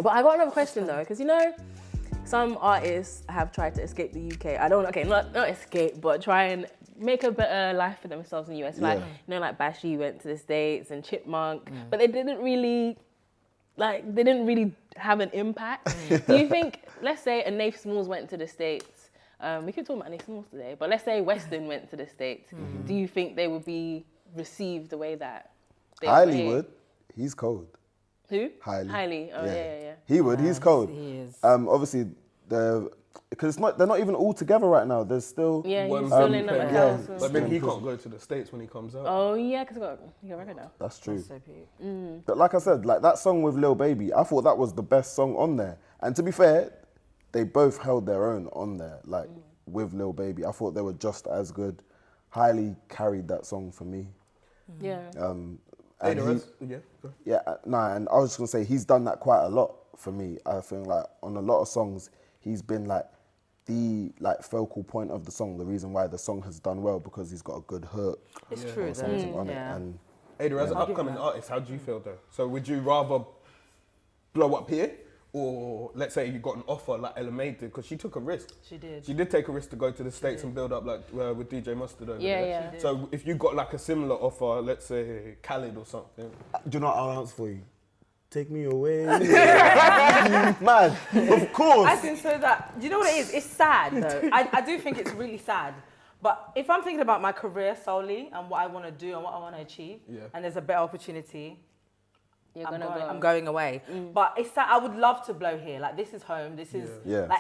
But I got another question though, because you know, some artists have tried to escape the UK. Not escape, but try and make a better life for themselves in the US. Like, you know, like Bashi went to the States and Chipmunk, but they didn't really have an impact. Do you think, let's say a Nath Smalls went to the States, we could talk about Nath Smalls today, but let's say Weston went to the States, do you think they would be received the way that they Hailey would. He's cold. Who? Hailey. Oh, yeah. He would. He's cold. He is. Obviously, because they're not even all together right now. There's still... Yeah, he's still in the house. But then he can't go to the States when he comes out. Oh, yeah, because he got a record now. That's true. That's so cute. But like I said, like that song with Lil Baby, I thought that was the best song on there. And to be fair, they both held their own on there, like with Lil Baby. I thought they were just as good. Hailey carried that song for me. Yeah. And and I was just gonna say he's done that quite a lot for me. I think like on a lot of songs, he's been like the focal point of the song. The reason why the song has done well because he's got a good hook. It's true. Or something on it. And Ada, as an upcoming artist, how do you feel though? So would you rather blow up here, or let's say you got an offer like Ella May did, because she took a risk. She did. She did take a risk to go to the States and build up like with DJ Mustard over there. Yeah. So if you got like a similar offer, let's say Khaled or something. Do you know what I'll answer for you? Take me away. Man, of course. I think so that, do you know what it is? It's sad though. I do think it's really sad. But if I'm thinking about my career solely and what I want to do and what I want to achieve, and there's a better opportunity, I'm going away. But it's that I would love to blow here. Like, this is home. This is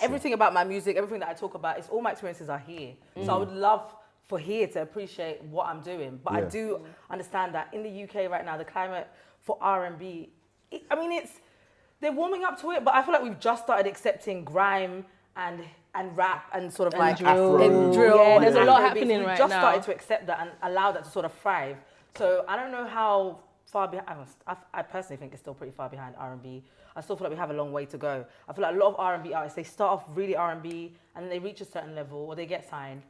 everything about my music, everything that I talk about, all my experiences are here. So I would love for here to appreciate what I'm doing. But I do understand that in the UK right now, the climate for R&B, they're warming up to it, but I feel like we've just started accepting grime and rap and sort of and like drill. drill. Yeah, there's a lot Afrobeats. happening We've right just now. started to accept that and allow that to sort of thrive. So I don't know how far behind. I personally think it's still pretty far behind R&B. I still feel like we have a long way to go. I feel like a lot of R&B artists, they start off really R&B and then they reach a certain level or they get signed.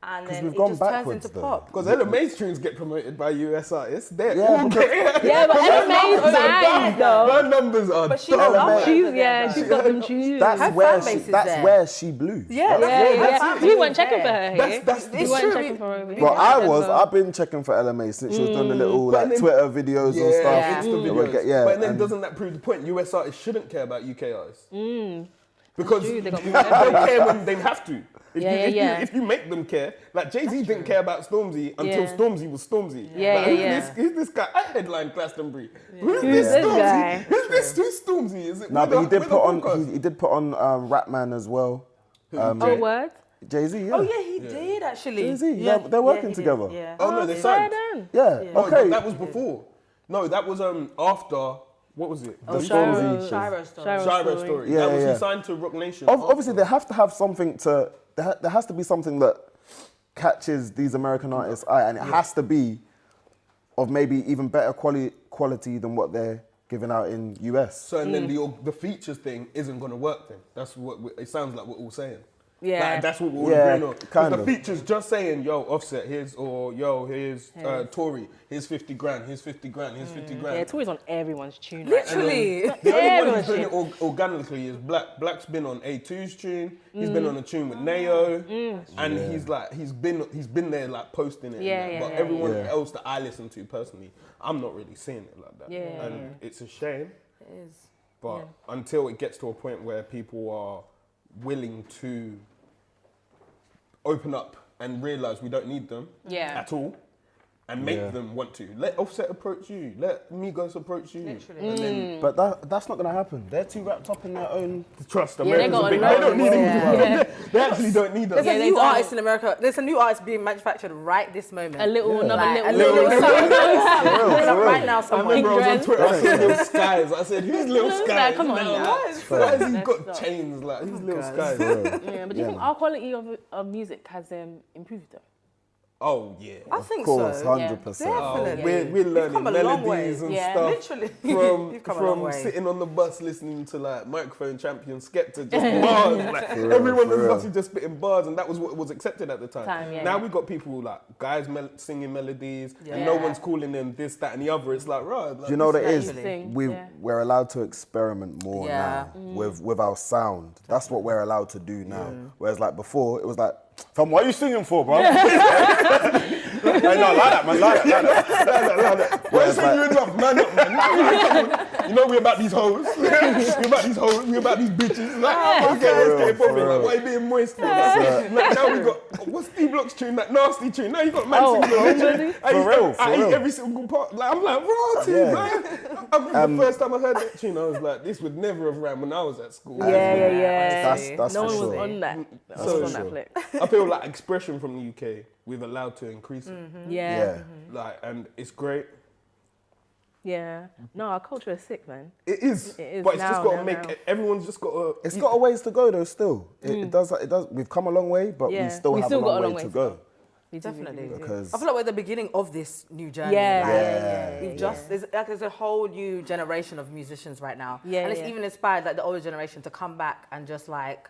And then it just turns into pop. Because Ella May's tunes get promoted by US artists. They're but Ella May's bad though. Her numbers are But she's she's got them tunes. That's where she blew. Yeah. We weren't checking for her here. We weren't checking for her. Well, I've been checking for Ella May since she was doing the little Twitter videos and stuff. Insta videos. But then doesn't that prove the point? US artists shouldn't care about UK artists. Because they don't care when they have to. If you make them care, like Jay-Z didn't care about Stormzy until Stormzy was Stormzy. Who's this guy? I headlined Glastonbury. Who's this guy? Who's Stormzy? Is it? No, but he did put on Ratman as well. Word? Jay-Z, yeah. Oh yeah, he did actually. Jay-Z, they're working together. Yeah. Oh no, they signed. Yeah. No, Okay. that was before. No, that was after. What was it? The Shiro story. Yeah, that was he signed to Rock Nation. Obviously, they have to have something to. There has to be something that catches these American artists' eye, and it has to be of maybe even better quality than what they're giving out in US. So and then the features thing isn't going to work then. That's what it sounds like we're all saying. Yeah. Like, that's what we're all agreeing on. Because the features just saying, yo, Offset, here's Tory, here's 50 grand, here's 50 grand, here's 50 grand. Yeah, Tory's on everyone's tune. Literally. The only one who's doing it organically is Black. Black's been on A2's tune, he's been on a tune with Neo, and he's been there like posting it. But everyone else that I listen to personally, I'm not really seeing it like that. And it's a shame. It is. But until it gets to a point where people are willing to open up and realise we don't need them at all and make them want to. Let Offset approach you. Let Migos approach you. Literally. And then But that's not going to happen. They're too wrapped up in their own... trust Americans. They don't need them. They actually don't need them. There's a new artist in America. There's a new artist being manufactured right this moment. A little right now. I remember I was on Twitter. I said Lil Skies. I said, who's Lil Skies? Come on, why has he got chains? Like, who's Lil Skies? But do you think our quality of music has improved though? Oh yeah. I think Of course, so. 100%. Definitely. We're learning come a long melodies way. and Yeah. stuff Literally. You've come a long from way. sitting on the bus listening to like Microphone Champion Skepta, just bars. Like, everyone on the real. bus is just spitting bars, and that was what was accepted at the time. Yeah, now yeah. we got people like guys singing melodies, and Yeah. no one's calling them this, that, and the other. It's like, right. Like, Do you know what it is? Interesting. We're allowed to experiment more now with our sound. That's what we're allowed to do now. Whereas like before, it was like, fam, what are you singing for, bro? Hey, no, like that, man. Like that. Why you saying you enough? Man up, man. You know we about these hoes. We about these hoes. We about these bitches. Like, okay, let's get popping. Like, why you being moist for? Like, now we got, what's Steve Block's tune? That nasty tune. Now you got man singing the I eat every single part. Like, I'm like, raw tune, man. I remember the first time I heard that tune, I was like, this would never have ran when I was at school. Yeah. That's No for one was sure. on that. So on that flick. I feel like expression from the UK, we've allowed to increase it. Yeah. Like, and it's great. Yeah. No, our culture is sick, man. It is, It is but it's now, just got to now, make. now. Everyone's just got to. It's got a ways to go though. Still, it does. We've come a long way, but Yeah. we still have a long way to go. We do, Definitely. Because I feel like we're at the beginning of this new journey. Yeah. We've just there's a whole new generation of musicians right now. Yeah, And it's yeah. even inspired like the older generation to come back and just like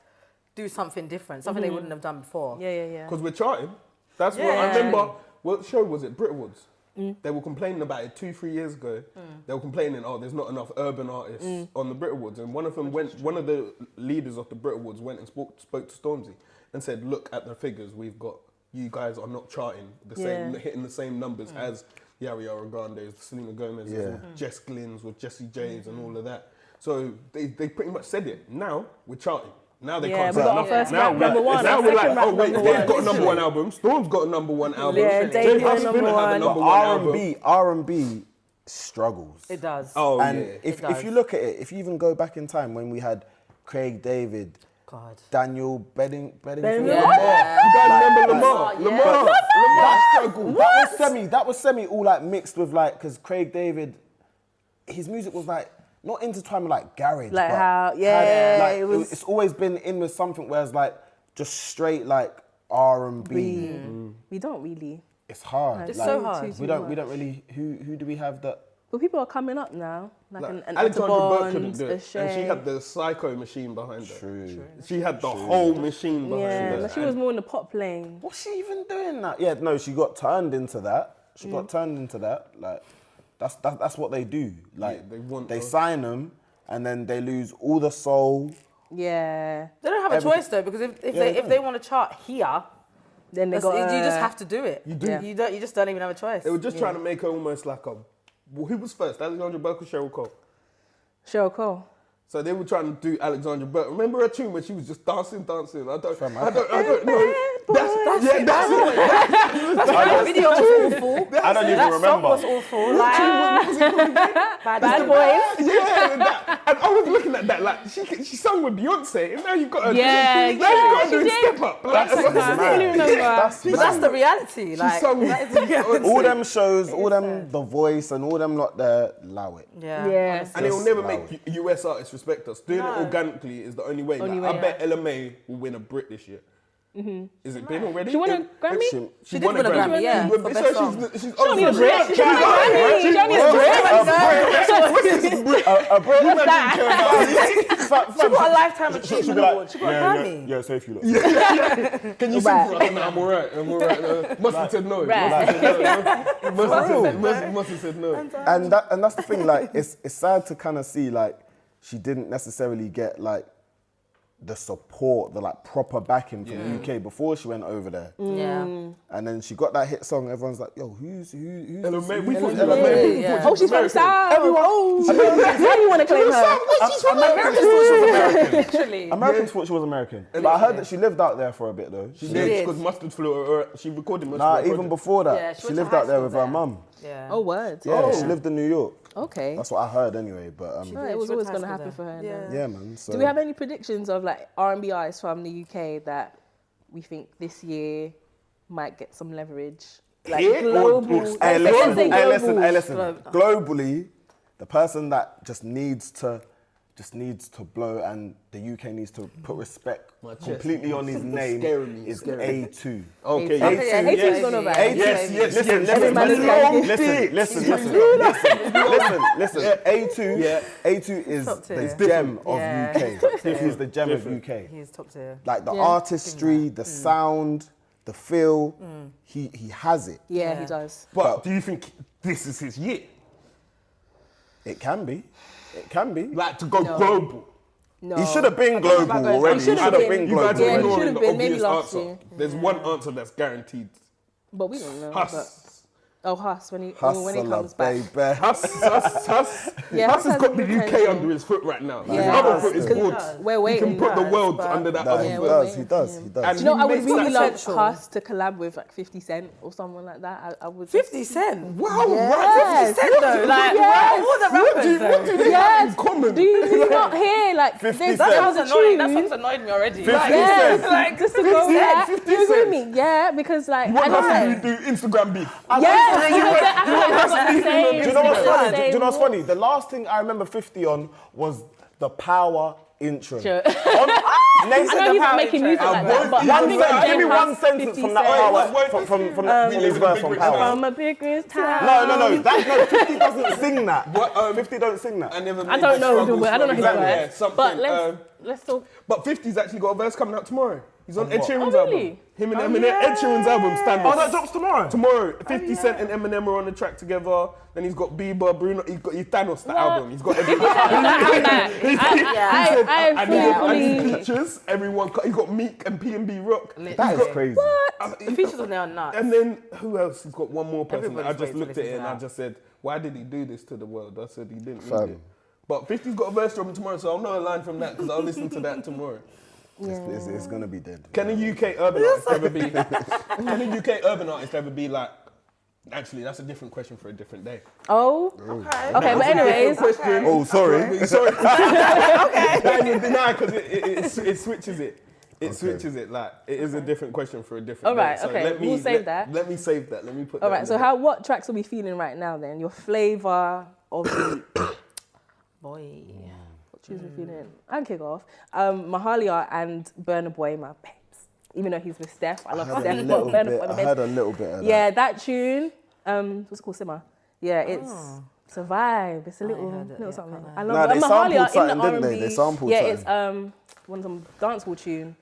do something different, something they wouldn't have done before. Yeah. Because we're charting. That's what I remember. What show was it? Brit Awards. They were complaining about it 2-3 years ago. They were complaining, oh, there's not enough urban artists on the Brit Awards. And one of the leaders of the Brit Awards went and spoke to Stormzy and said, look at the figures we've got. You guys are not charting the same, hitting the same numbers as Yari Grande's, Selena Gomez's, Jess Glyn's, with Jessie J's and all of that. So they pretty much said it. Now we're charting. Now they can't we say got our enough. first Now rap number one. Now our we're like, second rap oh wait, number they've got a one. number one album. Storm's got a number one album. Yeah, J. Dave Huss number Spinner had a one. number But one album. R&B struggles. It does. Oh And yeah. if you look at it, if you even go back in time when we had Craig David, God. Daniel Beddingfield, Yeah. Lamar. You guys remember Lamar? Lamar. that was semi all like mixed with like, because Craig David, his music was like not intertwined with like garage. Like but how- like, it was- it's always been in with something where it's like just straight like R&B. We don't really. It's hard. It's like, so hard. We don't really. Who do we have that? But people are coming up now. Like an Alexandra Burke couldn't Otterborn, do a it. And she Shay. had the psycho machine behind her. True. She had the whole machine behind Yeah, her. like she was more in the pop lane. What's she even doing that? Yeah, no, she got turned into that. She got turned into that. Like, that's what they do. Like, they sign them and then they lose all the soul. Yeah. They don't have a choice though, because if they want to chart here, Then they you got. just have to do it. You do. You just don't even have a choice. They were just trying to make her almost like a. Well, who was first? Alexandra Burke or Cheryl Cole? Cheryl Cole. So they were trying to do Alexandra Burke. Remember her tune when she was just dancing? I don't know. That's That video was awful. I don't even That remember. song was awful. Like, Bad Boys. Yeah, and I was looking at that like she sung with Beyonce, and now you've got her. Yeah, now you've got her she doing did. Step Up. Like, I really remember. But that's the reality. Like, sung that is the reality. All them shows, all them The Voice and all them lot there, allow it. Yeah. Yeah. and it will never make US artists respect us. Doing it organically is the only way. Only Like, way, I bet Ella May will win a Brit this year. Is it been already? She won a Grammy? She did win a Grammy, yeah, But for so best song. she's She don't need a Brit. She don't need a Grammy. She don't need a Brit. A Brit. What's that? She got a Lifetime Achievement Award. She got a Grammy. Yeah, safe you lot. Can you sing for us? No, I'm alright. I'm alright. Must have said no. Right. Must have said no. And that's the thing. Like, it's sad to kind of see like she didn't necessarily get like the support, the like proper backing from the UK before she went over there. Yeah. And then she got that hit song. Everyone's like, "Yo, who's Ella May, we thought Ella Ella May?" May. Yeah. Oh, she's from the South. Everyone- Now you want to claim her. Americans thought she was American. Literally. Americans thought she was American, but I heard that she lived out there for a bit though. She did, because Mustard flew. She recorded Mustard. Nah, for a even project. before that, Yeah, she she went to lived high out there school with her there. mum. Yeah. Oh, word. Yeah, she lived in New York. Okay. That's what I heard anyway. But It was She always went to going to high happen school for her. there. then. yeah, man. So Do we have any predictions of like R&B artists from the UK that we think this year might get some leverage? Like Here? global. Hey, let's say listen. global. Globally, the person that just needs to just needs to blow, and the UK needs to put respect completely on his name. Is A2. Okay. A2's gone over. Yes. Listen. A2 is the gem of UK. He's the gem of UK. He's top tier. Like the artistry, the sound, the feel, he has it. Yeah, he does. But do you think this is his year? It can be. It can be. Like to go global? No. He should have been global already. He should have been You guys global are he already. should ignoring have the been, maybe obvious last answer. year. There's one answer that's guaranteed. But we don't know. Huss. Huss when he Hustler, comes back. baby. Huss Yeah, has got the potential. UK under his foot right now. His Yeah. other foot is Because good. we're He waiting. can put the world under that No, other he Yeah, foot. we're does. waiting He does. for He him. does. And Do you know, he I would makes really that love potential. Huss to collab with like 50 Cent or someone like that. I would. 50 Cent. Wow, Yes. 50 Cent though. Like, Yes. all the rappers what do though. they have in common? Do you not hear like 50 there's Cent. That sounds a annoying. That tune- song's annoyed me already. 50 Like, Cent. Like just to go 50 back. Cent, 50 You agree with Cent. me? Yeah, because like What I don't else do know. you do? Instagram beef. Yes, because I feel like I've got the same. Do you know what's the funny? Do same you know what's rules. funny? The last thing I remember 50 on was the Power intro. Sure. Name I know he's not making music like that, but I think give me Jim one has sentence 50 from that Cent. Power, from his verse on Power. From a big town. No. 50 doesn't sing that. 50 don't sing that. I never. I don't know the word. I don't know his Exactly, words. yeah, something, But let's talk. But 50's actually got a verse coming out tomorrow. He's on Ed what? Sheeran's Oh, really? album. Him and Eminem. Ed Sheeran's album, Stand Oh, Up. that drops tomorrow. Tomorrow, 50 Cent and Eminem are on the track together. Then he's got Bieber, Bruno. He's got Thanos, the album. He's got everything. I And fully. features. Everyone. He's got Meek and P&B Rock. That is crazy. The features on there are nuts. And then who else? He's got one more person. Everybody's I just waiting to looked at it listen and to I that. just said, why did he do this to the world? I said he didn't Fam. need it. But 50's got a verse dropping tomorrow, so I'll know a line from that because I'll listen to that tomorrow. It's gonna be dead. Can a UK urban artist ever be? Can a UK urban artist ever be like? Actually, that's a different question for a different day. Oh. Okay, but anyways. Oh, sorry. Sorry. Okay. Nah, because it switches it. It switches it. Like it is a different question for a different. All right. day. So Okay. We'll save that. Let me save that. Let me put. All that right. in So there. what tracks are we feeling right now then? Your flavour of the Boy. what tunes we feeling? I can kick off. Mahalia and Burna Boy, my babes. Even though he's with Steph, I love I Steph. heard But Burna Boy, my I babes. heard a little bit of that. Yeah, that tune. What's it called? Simmer. Yeah, it's a vibe. It's a little something. I love Nah, it. they And sampled Mahalia in something, the didn't they? R&B. They sampled yeah, something. it's one of them dancehall tune.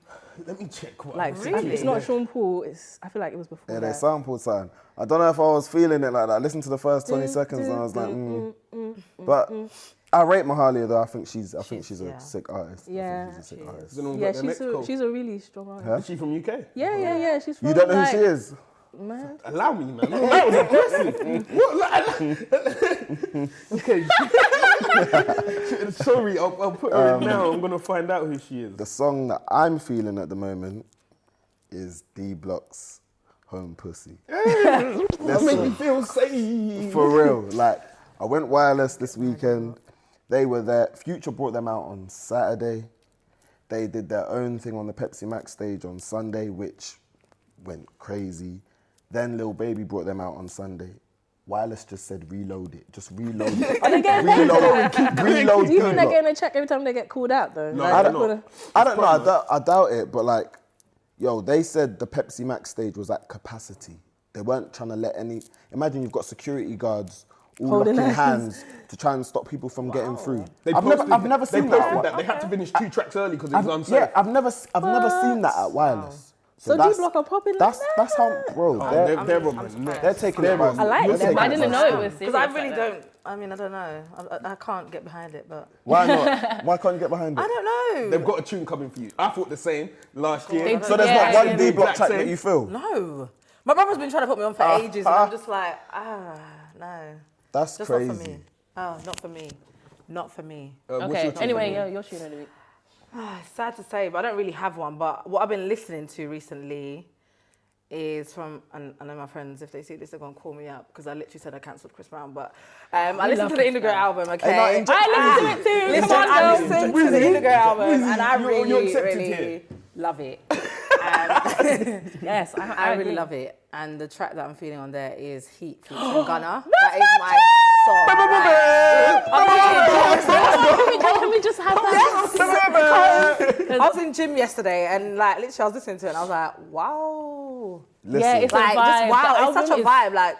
Let me check. What Like Really? it's not Sean Paul. I feel like it was before. Yeah, that. they sampled something. I don't know if I was feeling it like that. I listened to the first 20 seconds and I was like, But I rate Mahalia though. I think she's a sick artist. Yeah. I think she's a sick artist. Then we've Yeah, got the next call. she's a really strong artist. Is she from UK? Yeah. She's from You don't know like, who she is? Man. Allow me, man. That was impressive. Okay. Sorry, I'll put her in now. I'm gonna find out who she is. The song that I'm feeling at the moment is D Block's Home Pussy. That make me feel safe. For real. Like, I went wireless this weekend. They were there. Future brought them out on Saturday. They did their own thing on the Pepsi Max stage on Sunday, which went crazy. Then Lil Baby brought them out on Sunday. Wireless just said reload it. Just reload it. Are they getting paid? Reload Do you think they're D-Block. getting a check every time they get called out though? No, Like, I they're don't not. I don't know. I doubt it. But like, yo, they said the Pepsi Max stage was at capacity. They weren't trying to let any. Imagine you've got security guards all Holding locking hands. hands to try and stop people from getting through. They I've never they seen posted that. They had to finish 2 tracks early because it was unsafe. Yeah, I've never seen that at wireless. So that's- D-Block are popping like That's that? that's how, bro. They're on the net. They're taking it. I like They're them. taking I it didn't by know it storm. was serious. Because I really like that. don't. I mean, I don't know. I can't get behind it, but Why not? Why can't you get behind it? I don't know. They've got a tune coming for you. I thought the same last year. They- So there's Yeah, not yeah, one D Block exact track same. that you feel. No. My brother's been trying to put me on for ages, and I'm just like, no. That's Just crazy. not for me. Oh, not for me. Not for me. What's Okay. your tune Anyway, for you? your tune of the week. It's sad to say, but I don't really have one. But what I've been listening to recently is from, and I know my friends, if they see this, they're going to call me out because I literally said I cancelled Chris Brown. But I listened love to the Chris Indigo Brown. album, okay? Hey, no, I listened to it too. Listen, Come on, I girl. listened to the Indigo album and I You're really, accepted really here. love it. Yes, I really agree. love it. And the track that I'm feeling on there is Heat featuring Gunna. That is my song. Can we just have that? I was in gym yesterday and like literally I was listening to it and I was like, wow. Listen. Yeah, it's Like, a vibe. just wow, The it's such a album vibe. Like,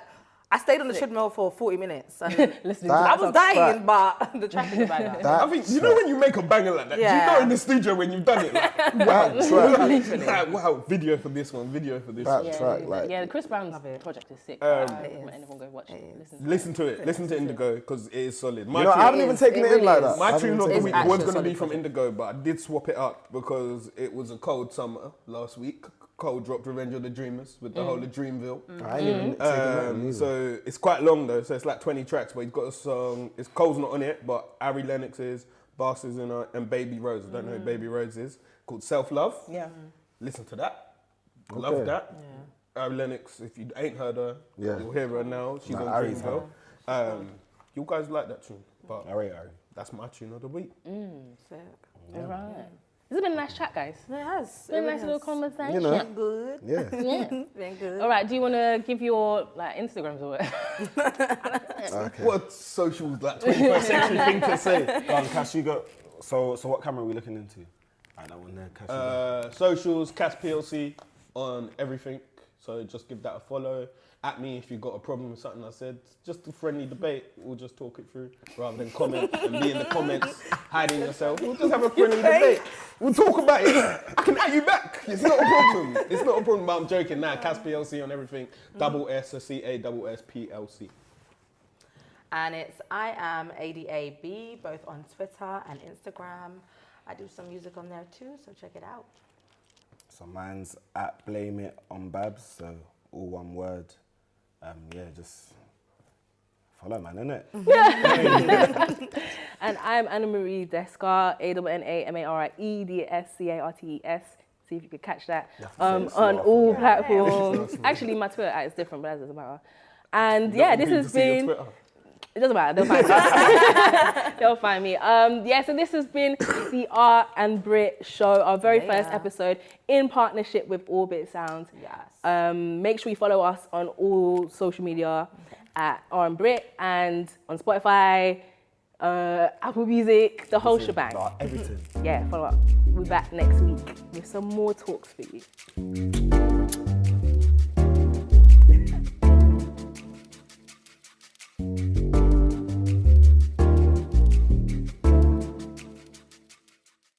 I stayed on the treadmill for 40 minutes and Listening That- I was dying, Right. but the track is a banger. That I think, you know when you make a banger like that, do you Yeah. know in the studio when you've done it? Like, that track, like, wow, video for this one, video for this that one. track, like Yeah, the Chris Brown's it. project is sick. Um, Anyone go watch it. Listen to it. Listen to Indigo because it is solid. My you know, I haven't It even is, taken it it in really like is. that. I My haven't tune even of the taken week it in. was actually going to be solid from project. Indigo, but I did swap it up because it was a cold summer last week. Cole dropped Revenge of the Dreamers with the whole of Dreamville. I ain't even taken that in either. So it's quite long though, so it's like 20 tracks, but he's got a song, Cole's not on it, but Ari Lennox is, Bass is in it, and Baby Rose, I don't know who Baby Rose is, called Self Love. Yeah. Listen to that. Love that. Ari Lennox, if you ain't heard her, Yeah. you'll hear her now. She's on Ari's Dreamville. You guys like that tune, but Ari. that's my tune of the week. Sick. All right. This has been a nice chat, guys. It has. Been a nice little conversation. You know. Good. Yeah. Been good. All right, do you want to give your like Instagrams or what? Okay. What socials, like 21st century thing to say? Go on, Cash, you got. So what camera are we looking into? Alright, that one there, Cash. you got. Socials, Cass PLC on everything. So just give that a follow. At me if you've got a problem with something I said. Just a friendly debate. We'll just talk it through rather than comment and be in the comments hiding yourself. We'll just have a friendly debate. We'll talk about it. I can at you back. It's not a problem. It's not a problem, but I'm joking. Nah, Cass PLC on everything. Double S, so CASS PLC. And it's I am ADAB, both on Twitter and Instagram. I do some music on there too, so check it out. So mine's at Blame It on Babs, so all one word. Yeah, just follow, man, innit? And I'm Anna Marie Descar, ANNAMARIEDSCARTES. See if you could catch that on all platforms. Actually, my Twitter is different, but that doesn't matter. And yeah, this has been. It doesn't matter. They'll find me. They'll find me. Yeah, so this has been the RNBRIT Show, our very first episode in partnership with Orbit Sounds. Yes. Make sure you follow us on all social media at RNBRIT and on Spotify, Apple Music, the whole shebang. Everything. Yeah, follow up. We'll be back next week with some more talks for you.